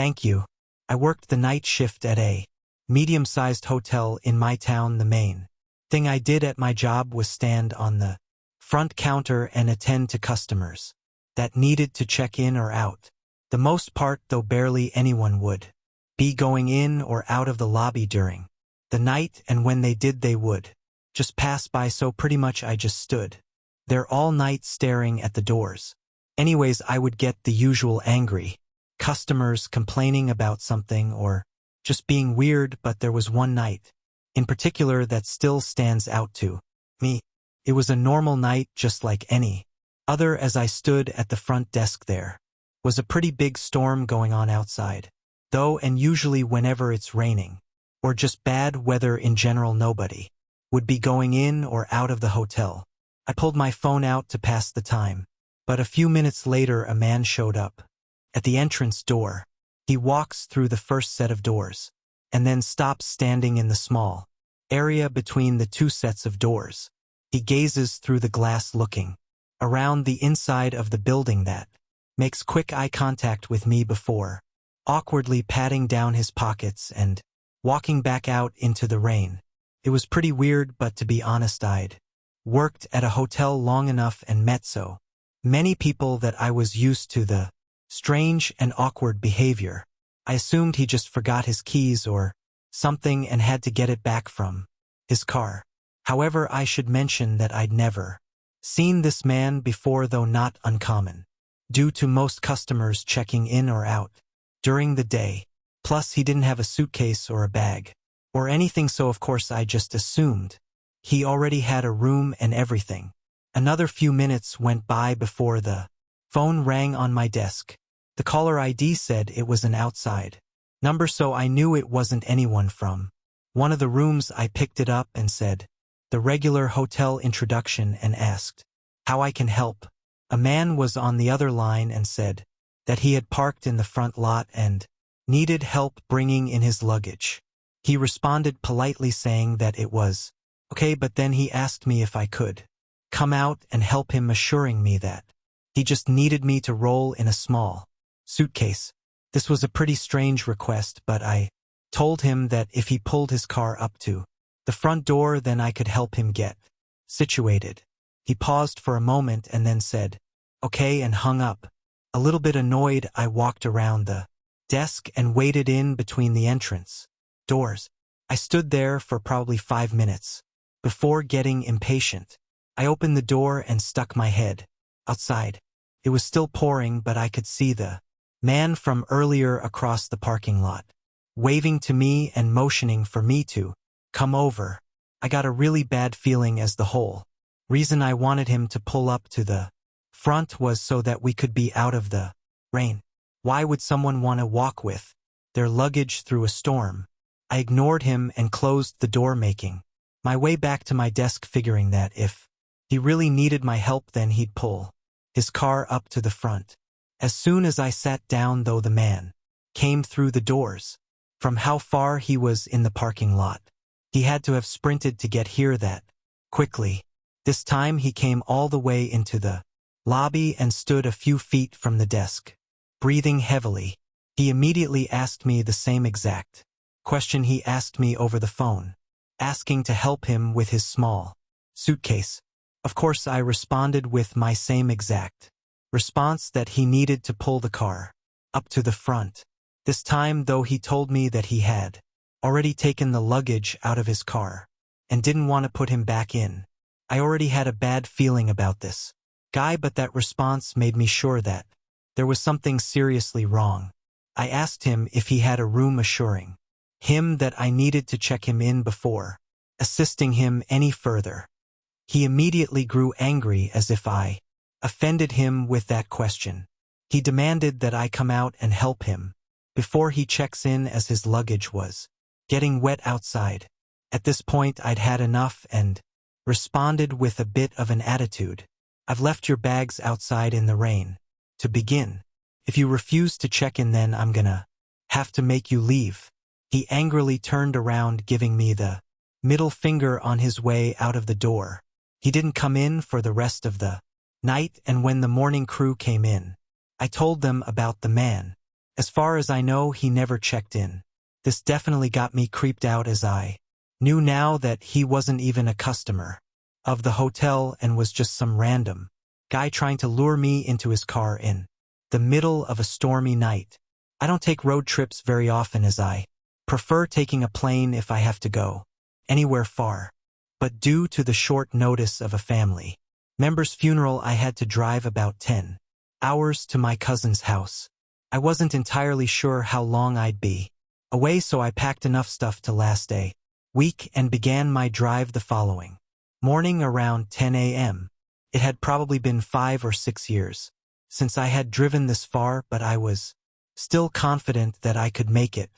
Thank you. I worked the night shift at a medium-sized hotel in my town. The main thing I did at my job was stand on the front counter and attend to customers that needed to check in or out. The most part, though barely anyone would be going in or out of the lobby during the night, and when they did they would just pass by, so pretty much I just stood there all night staring at the doors. Anyways, I would get the usual angry customers complaining about something or just being weird, but there was one night in particular that still stands out to me. It was a normal night just like any other. As I stood at the front desk, there was a pretty big storm going on outside, though, and usually whenever it's raining or just bad weather in general, nobody would be going in or out of the hotel. I pulled my phone out to pass the time, but a few minutes later a man showed up at the entrance door. He walks through the first set of doors and then stops standing in the small area between the two sets of doors. He gazes through the glass, looking around the inside of the building, that makes quick eye contact with me before awkwardly patting down his pockets and walking back out into the rain. It was pretty weird, but to be honest, I'd worked at a hotel long enough and met so many people that I was used to the strange and awkward behavior. I assumed he just forgot his keys or something and had to get it back from his car. However, I should mention that I'd never seen this man before, though not uncommon due to most customers checking in or out during the day. Plus, he didn't have a suitcase or a bag or anything, so of course I just assumed he already had a room and everything. Another few minutes went by before the phone rang on my desk. The caller ID said it was an outside number, so I knew it wasn't anyone from one of the rooms. I picked it up and said the regular hotel introduction and asked how I can help. A man was on the other line and said that he had parked in the front lot and needed help bringing in his luggage. He responded politely saying that it was okay, but then he asked me if I could come out and help him, assuring me that he just needed me to roll in a small suitcase. This was a pretty strange request, but I told him that if he pulled his car up to the front door, then I could help him get situated. He paused for a moment and then said, "Okay," and hung up. A little bit annoyed, I walked around the desk and waited in between the entrance doors. I stood there for probably 5 minutes before getting impatient. I opened the door and stuck my head outside. It was still pouring, but I could see the man from earlier across the parking lot, waving to me and motioning for me to come over. I got a really bad feeling, as the whole reason I wanted him to pull up to the front was so that we could be out of the rain. Why would someone want to walk with their luggage through a storm? I ignored him and closed the door, making my way back to my desk, figuring that if he really needed my help, then he'd pull his car up to the front. As soon as I sat down, though, the man came through the doors. From how far he was in the parking lot, he had to have sprinted to get here that quickly. This time he came all the way into the lobby and stood a few feet from the desk, breathing heavily. He immediately asked me the same exact question he asked me over the phone, asking to help him with his small suitcase. Of course, I responded with my same exact response, that he needed to pull the car up to the front. This time, though, he told me that he had already taken the luggage out of his car and didn't want to put him back in. I already had a bad feeling about this guy, but that response made me sure that there was something seriously wrong. I asked him if he had a room, assuring him that I needed to check him in before assisting him any further. He immediately grew angry, as if I offended him with that question. He demanded that I come out and help him before he checks in, as his luggage was getting wet outside. At this point, I'd had enough and responded with a bit of an attitude. "I've left your bags outside in the rain to begin. If you refuse to check in, then I'm gonna have to make you leave." He angrily turned around, giving me the middle finger on his way out of the door. He didn't come in for the rest of the night, and when the morning crew came in, I told them about the man As far as I know, he never checked in. This definitely got me creeped out, as I knew now that he wasn't even a customer of the hotel and was just some random guy trying to lure me into his car in the middle of a stormy night. I don't take road trips very often, as I prefer taking a plane if I have to go anywhere far. But due to the short notice of a family member's funeral, I had to drive about 10 hours to my cousin's house. I wasn't entirely sure how long I'd be away, so I packed enough stuff to last a week and began my drive the following morning around 10 a.m. It had probably been 5 or 6 years since I had driven this far, but I was still confident that I could make it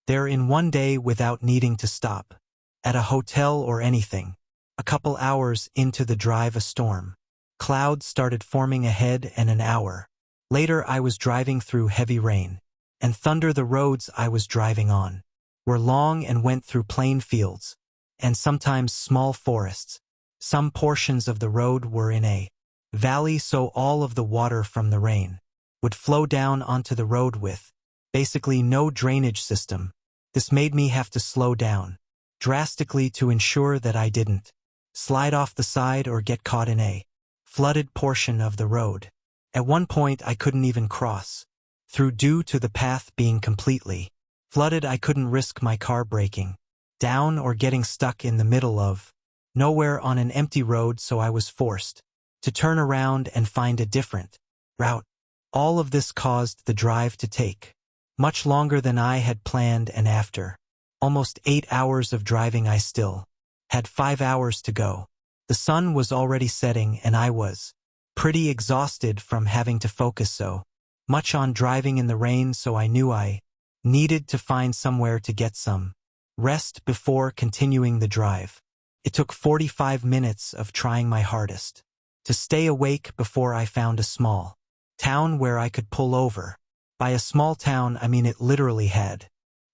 there in one day without needing to stop at a hotel or anything. A couple hours into the drive, a storm cloud started forming ahead, and an hour later I was driving through heavy rain and thunder. The roads I was driving on were long and went through plain fields and sometimes small forests. Some portions of the road were in a valley, so all of the water from the rain would flow down onto the road with basically no drainage system. This made me have to slow down drastically to ensure that I didn't slide off the side or get caught in a flooded portion of the road. At one point I couldn't even cross through due to the path being completely flooded. I couldn't risk my car breaking down or getting stuck in the middle of nowhere on an empty road, so I was forced to turn around and find a different route. All of this caused the drive to take much longer than I had planned, and after almost 8 hours of driving I still had 5 hours to go. The sun was already setting and I was pretty exhausted from having to focus so much on driving in the rain, so I knew I needed to find somewhere to get some rest before continuing the drive. It took 45 minutes of trying my hardest to stay awake before I found a small town where I could pull over. By a small town, I mean it literally had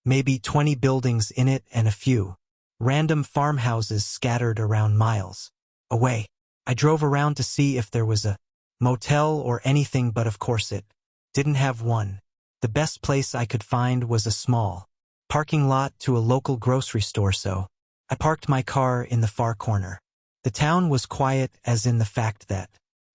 maybe 20 buildings in it and a few random farmhouses scattered around miles away. I drove around to see if there was a motel or anything, but of course it didn't have one. The best place I could find was a small parking lot to a local grocery store, so I parked my car in the far corner. The town was quiet, as in the fact that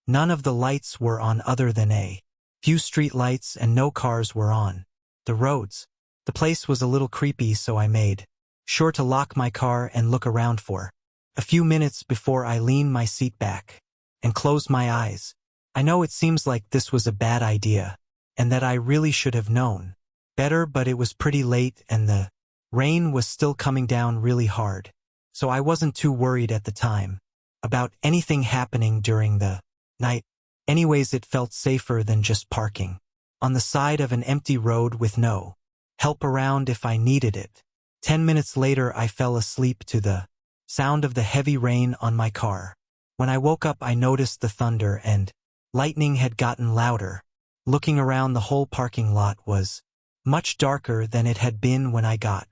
none of the lights were on other than a few street lights, and no cars were on the roads. The place was a little creepy, so I made sure to lock my car and look around for a few minutes before I leaned my seat back and closed my eyes. I know it seems like this was a bad idea and that I really should have known better, but it was pretty late and the rain was still coming down really hard, so I wasn't too worried at the time about anything happening during the night. Anyways, it felt safer than just parking on the side of an empty road with no help around if I needed it. 10 minutes later, I fell asleep to the sound of the heavy rain on my car. When I woke up, I noticed the thunder and lightning had gotten louder. Looking around, the whole parking lot was much darker than it had been when I got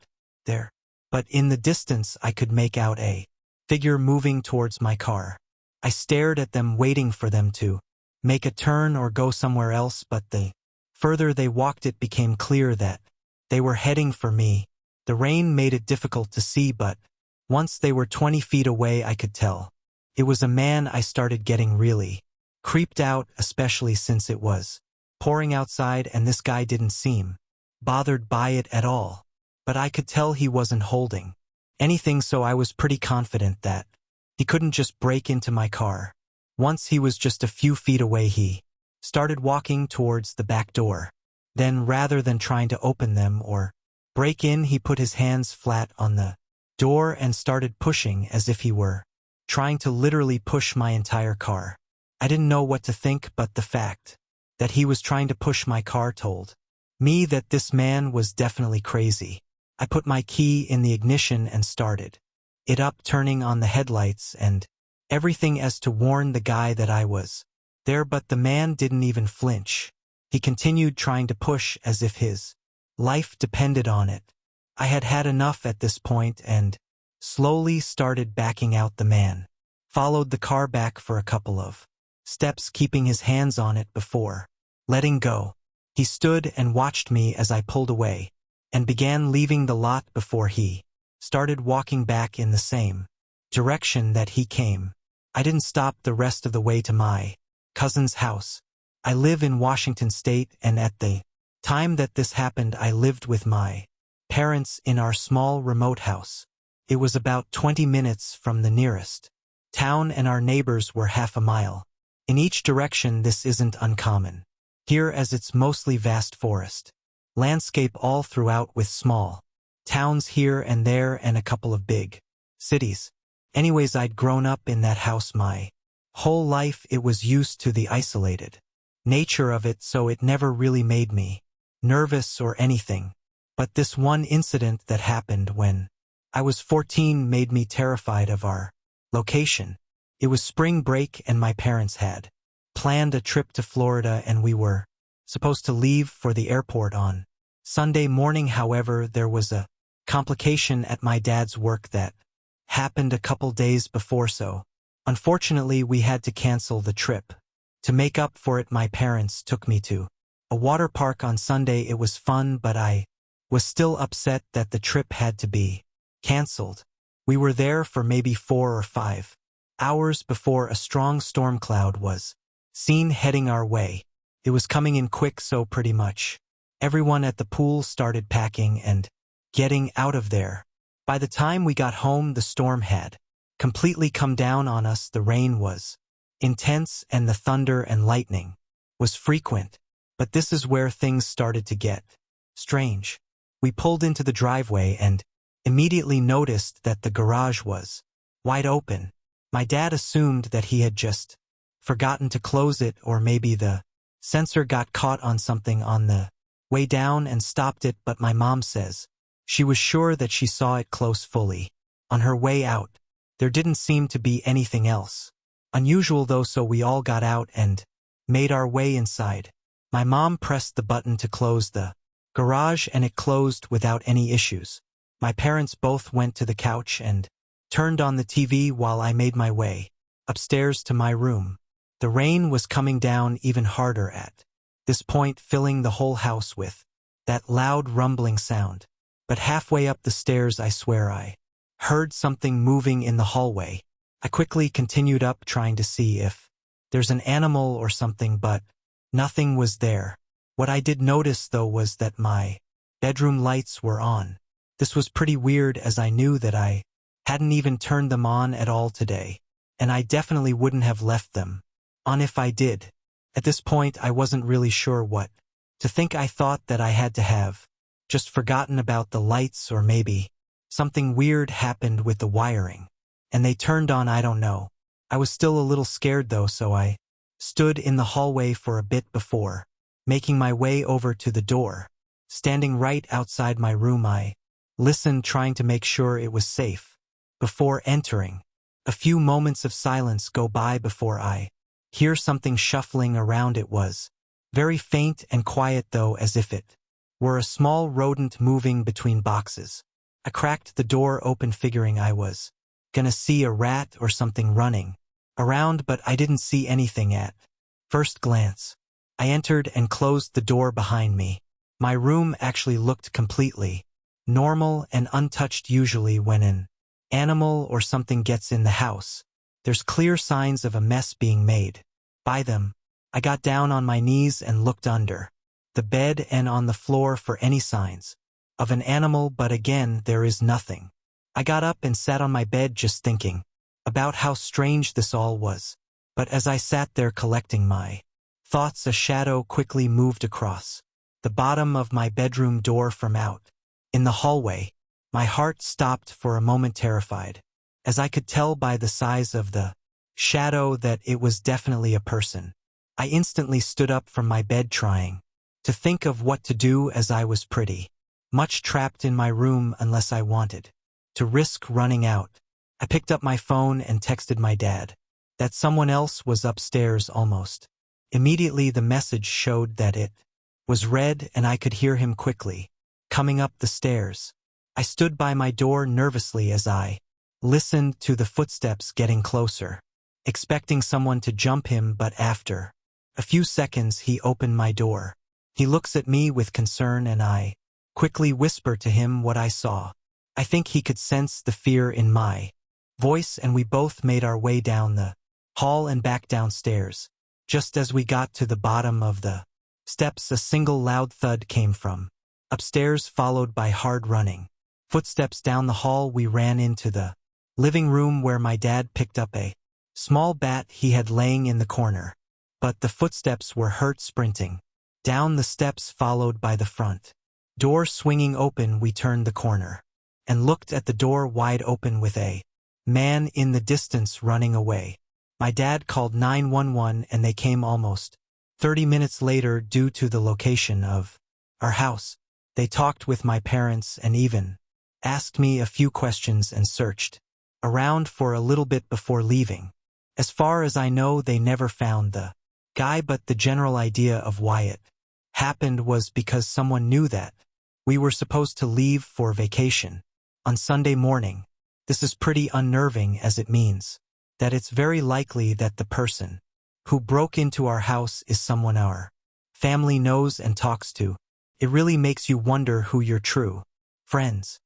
there. But in the distance, I could make out a figure moving towards my car. I stared at them, waiting for them to make a turn or go somewhere else, but the further they walked, it became clear that they were heading for me. The rain made it difficult to see, but once they were 20 feet away, I could tell it was a man. I started getting really creeped out, especially since it was pouring outside and this guy didn't seem bothered by it at all. But I could tell he wasn't holding anything, so I was pretty confident that he couldn't just break into my car. Once he was just a few feet away, he started walking towards the back door. Then, rather than trying to open them or break in, he put his hands flat on the door and started pushing as if he were trying to literally push my entire car. I didn't know what to think, but the fact that he was trying to push my car told me that this man was definitely crazy. I put my key in the ignition and started it up, turning on the headlights and everything as to warn the guy that I was there, but the man didn't even flinch. He continued trying to push as if his life depended on it. I had had enough at this point and slowly started backing out. The man followed the car back for a couple of steps, keeping his hands on it before letting go. He stood and watched me as I pulled away, and began leaving the lot before he started walking back in the same direction that he came. I didn't stop the rest of the way to my cousin's house. I live in Washington State, and at the time that this happened I lived with my parents in our small remote house. It was about 20 minutes from the nearest town, and our neighbors were half a mile in each direction. This isn't uncommon here, as it's mostly vast forest landscape all throughout, with small towns here and there and a couple of big cities. Anyways, I'd grown up in that house my whole life. It was used to the isolated nature of it, so it never really made me nervous or anything. But this one incident that happened when I was 14 made me terrified of our location. It was spring break, and my parents had planned a trip to Florida, and we were supposed to leave for the airport on Sunday morning. However, there was a complication at my dad's work that happened a couple days before, so unfortunately we had to cancel the trip. To make up for it, my parents took me to a water park on Sunday. It was fun, but I was still upset that the trip had to be canceled. We were there for maybe 4 or 5 hours before a strong storm cloud was seen heading our way. It was coming in quick, so pretty much everyone at the pool started packing and getting out of there. By the time we got home, the storm had completely come down on us. The rain was intense, and the thunder and lightning was frequent. But this is where things started to get strange. We pulled into the driveway and immediately noticed that the garage was wide open. My dad assumed that he had just forgotten to close it, or maybe the sensor got caught on something on the way down and stopped it, but my mom says she was sure that she saw it close fully on her way out. There didn't seem to be anything else unusual though, so we all got out and made our way inside. My mom pressed the button to close the garage, and it closed without any issues. My parents both went to the couch and turned on the TV while I made my way upstairs to my room. The rain was coming down even harder at this point, filling the whole house with that loud rumbling sound. But halfway up the stairs, I swear I heard something moving in the hallway. I quickly continued up, trying to see if there's an animal or something, but nothing was there. What I did notice though was that my bedroom lights were on. This was pretty weird, as I knew that I hadn't even turned them on at all today, and I definitely wouldn't have left them on if I did. At this point, I wasn't really sure what to think. I thought that I had to have just forgotten about the lights, or maybe something weird happened with the wiring and they turned on. I don't know. I was still a little scared though, so I stood in the hallway for a bit before making my way over to the door. Standing right outside my room, I listened, trying to make sure it was safe before entering. A few moments of silence go by before I hear something shuffling around. It was very faint and quiet though, as if it were a small rodent moving between boxes. I cracked the door open, figuring I was gonna see a rat or something running around, but I didn't see anything at first glance. I entered and closed the door behind me. My room actually looked completely normal and untouched. Usually when an animal or something gets in the house, there's clear signs of a mess being made by them. I got down on my knees and looked under the bed and on the floor for any signs of an animal, but again, there is nothing. I got up and sat on my bed, just thinking about how strange this all was. But as I sat there collecting my thoughts, a shadow quickly moved across the bottom of my bedroom door from out in the hallway. My heart stopped for a moment, terrified, as I could tell by the size of the shadow that it was definitely a person. I instantly stood up from my bed, trying to think of what to do, as I was pretty much trapped in my room unless I wanted to risk running out. I picked up my phone and texted my dad that someone else was upstairs. Almost immediately, the message showed that it was read, and I could hear him quickly coming up the stairs. I stood by my door nervously as I listened to the footsteps getting closer, expecting someone to jump him, but after a few seconds he opened my door. He looks at me with concern and I quickly whisper to him what I saw. I think he could sense the fear in my voice and we both made our way down the hall and back downstairs. Just as we got to the bottom of the steps, a single loud thud came from upstairs, followed by hard running footsteps down the hall. We ran into the living room where my dad picked up a small bat he had laying in the corner. But the footsteps were heard sprinting down the steps, followed by the front door swinging open. We turned the corner and looked at the door wide open with a man in the distance running away. My dad called 911 and they came almost 30 minutes later. Due to the location of our house, they talked with my parents and even asked me a few questions and searched around for a little bit before leaving. As far as I know, they never found the guy, but the general idea of why it happened was because someone knew that we were supposed to leave for vacation on Sunday morning. This is pretty unnerving, as it means that it's very likely that the person who broke into our house is someone our family knows and talks to. It really makes you wonder who your true friends